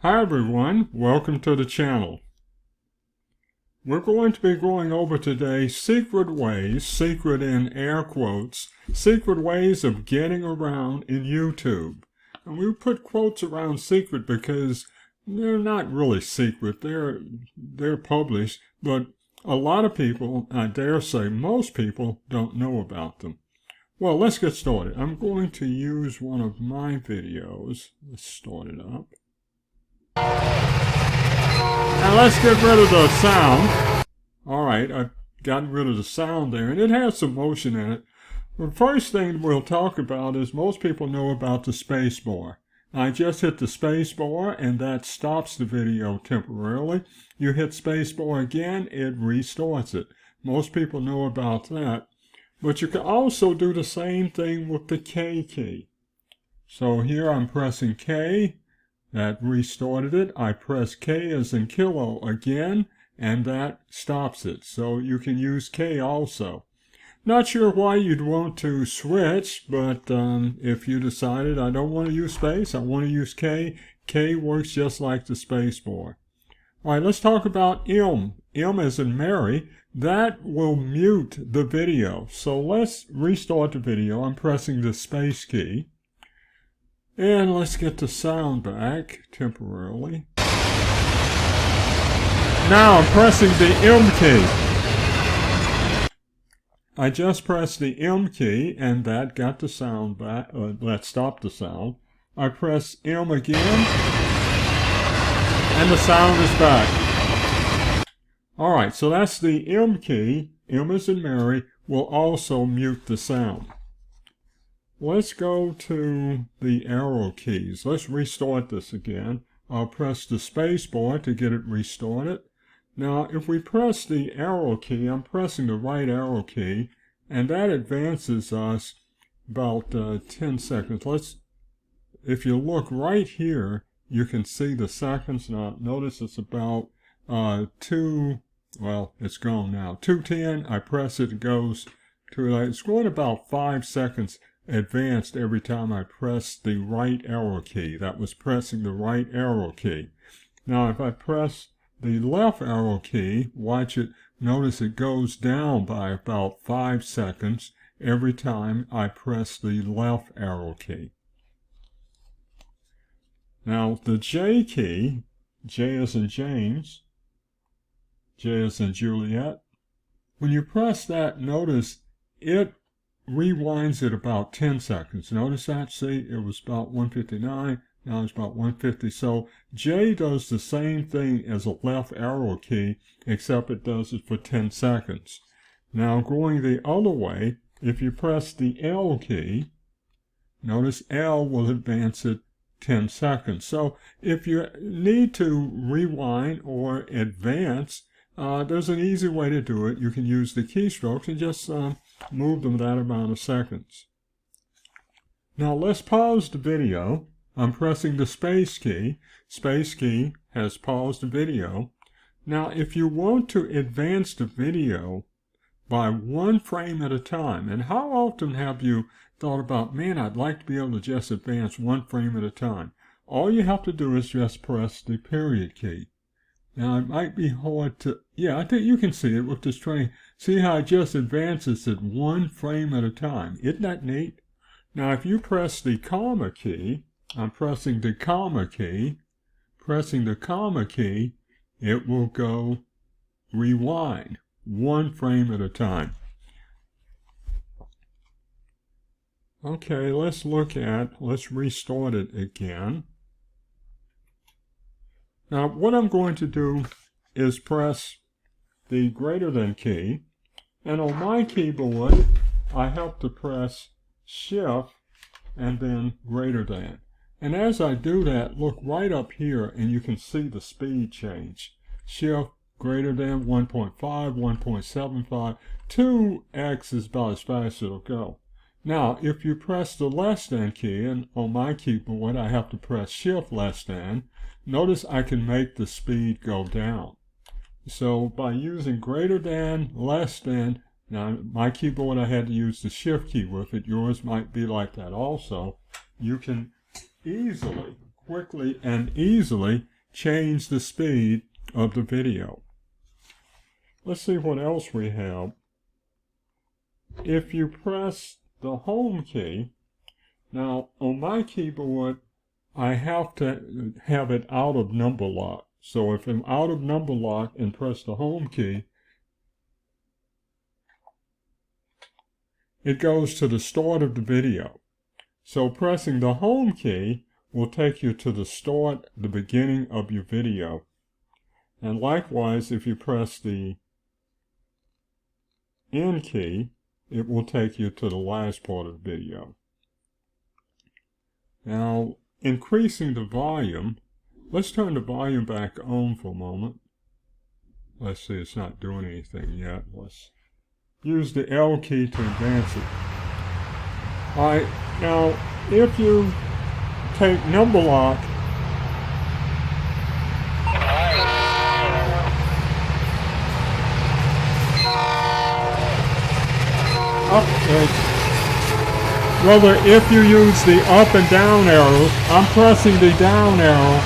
Hi everyone, welcome to the channel. We're going to be going over today secret ways, secret in air quotes, secret ways of getting around in YouTube. And we put quotes around secret because they're not really secret, they're published, but a lot of people, I dare say most people, don't know about them. Well, let's get started. I'm going to use one of my videos. Let's start it up. Now let's get rid of the sound. Alright, I've gotten rid of the sound there, and it has some motion in it. The first thing we'll talk about is most people know about the space bar. I just hit the space bar and that stops the video temporarily. You hit space bar again, it restarts it. Most people know about that. But you can also do the same thing with the K key. So here I'm pressing K. That restarted it. I press K as in kilo again, and that stops it. So you can use K also. Not sure why you'd want to switch, but if you decided I don't want to use space, I want to use K, K works just like the space bar. All right, let's talk about M. M as in Mary. That will mute the video. So let's restart the video. I'm pressing the space key. And let's get the sound back temporarily. Now I'm pressing the M key. I just pressed the M key and that got the sound back. That stopped the sound. I press M again and the sound is back. Alright, so that's the M key. M as in Mary will also mute the sound. Let's go to the arrow keys. Let's restart this again. I'll press the space bar to get it restarted. Now, if we press the arrow key, I'm pressing the right arrow key, and that advances us about 10 seconds. If you look right here, you can see the seconds. Now, notice it's about it's gone now. 2:10, I press it, it goes to, it's going about 5 seconds advanced every time I press the right arrow key. That was pressing the right arrow key. Now if I press the left arrow key, watch it, notice it goes down by about 5 seconds every time I press the left arrow key. Now the J key, J as in James, J as in Juliet, when you press that, notice it rewinds it about 10 seconds. Notice that? See, it was about 159, now it's about 150. So J does the same thing as a left arrow key, except it does it for 10 seconds. Now going the other way, if you press the L key, notice L will advance it 10 seconds. So if you need to rewind or advance, there's an easy way to do it. You can use the keystrokes and just move them that amount of seconds. Now let's pause the video. I'm pressing the space key. Space key has paused the video. Now if you want to advance the video by 1 frame at a time, and how often have you thought about, man, I'd like to be able to just advance 1 frame at a time? All you have to do is just press the period key. Now it might be hard to, I think you can see it with this train. See how it just advances at 1 frame at a time. Isn't that neat? Now if you press the comma key, I'm pressing the comma key, pressing the comma key, it will go rewind 1 frame at a time. Okay, let's restart it again. Now, what I'm going to do is press the greater than key, and on my keyboard, I have to press Shift and then greater than. And as I do that, look right up here and you can see the speed change. Shift greater than 1.5, 1.75, 2x is about as fast as it'll go. Now, if you press the less than key, and on my keyboard I have to press Shift less than, notice I can make the speed go down. So by using greater than, less than, now my keyboard I had to use the Shift key with it, yours might be like that also, you can quickly and easily change the speed of the video. Let's see what else we have. If you press the home key, now on my keyboard, I have to have it out of number lock. So if I'm out of number lock and press the home key, it goes to the start of the video. So pressing the home key will take you to the start, the beginning of your video. And likewise, if you press the end key, it will take you to the last part of the video. Now, increasing the volume, let's turn the volume back on for a moment. Let's see, it's not doing anything yet. Let's use the L key to advance it. Alright, now if you take number lock, rather, if you use the up and down arrows, I'm pressing the down arrow.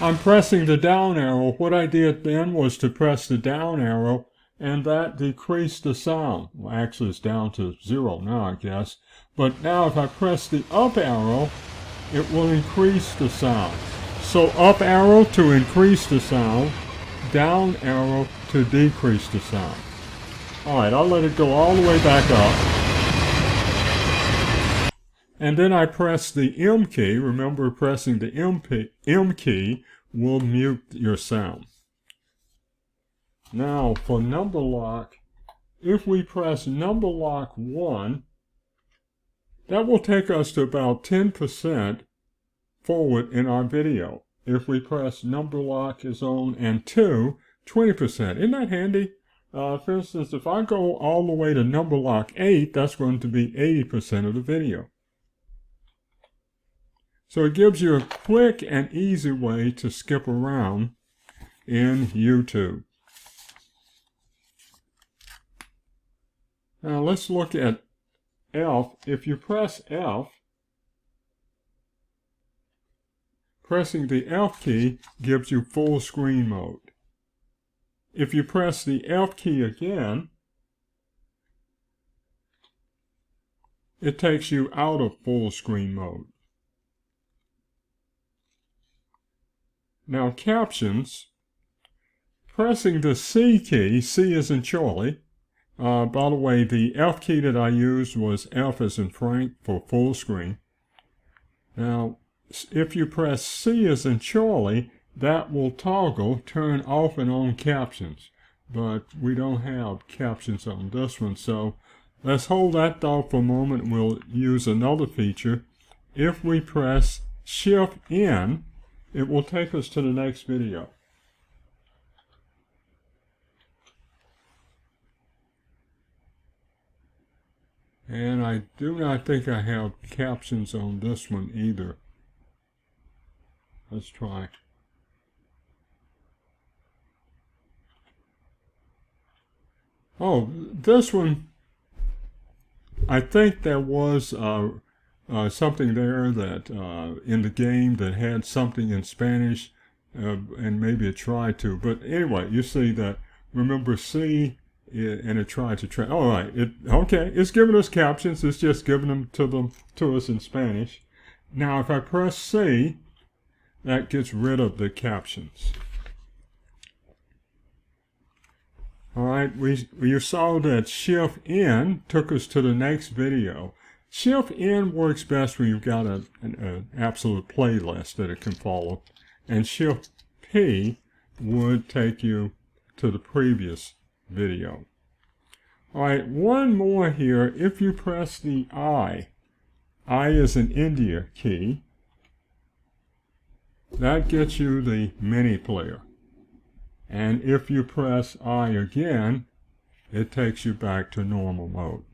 I'm pressing the down arrow. What I did then was to press the down arrow, and that decreased the sound. Well, actually, it's down to 0 now, I guess. But now if I press the up arrow, it will increase the sound. So up arrow to increase the sound, down arrow to decrease the sound. Alright, I'll let it go all the way back up. And then I press the M key. Remember, pressing the M key will mute your sound. Now, for number lock, if we press number lock 1, that will take us to about 10% forward in our video. If we press number lock is on and 2, 20%. Isn't that handy? For instance, if I go all the way to number lock 8, that's going to be 80% of the video. So it gives you a quick and easy way to skip around in YouTube. Now let's look at F. If you press F, pressing the F key gives you full screen mode. If you press the F key again, it takes you out of full screen mode. Now captions, pressing the C key, C as in Charlie. By the way, the F key that I used was F as in Frank for full screen. Now, if you press C as in Charlie, that will toggle, turn off and on captions. But we don't have captions on this one, so let's hold that thought for a moment. We'll use another feature. If we press Shift N, it will take us to the next video. And I do not think I have captions on this one either. Let's try. Oh, this one, I think there was something there that in the game that had something in Spanish, and maybe it tried to. But anyway, you see that, remember C, and it tried to all right, okay, it's giving us captions. It's just giving them to us in Spanish. Now, if I press C, that gets rid of the captions. All right, you saw that Shift N took us to the next video. Shift N works best when you've got an absolute playlist that it can follow. And Shift P would take you to the previous video. All right, one more here. If you press the I is an India key, that gets you the mini player. And if you press I again, it takes you back to normal mode.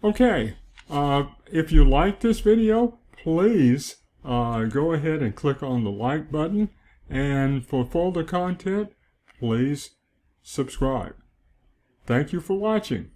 Okay, if you like this video, please go ahead and click on the like button. And for further content, please subscribe. Thank you for watching.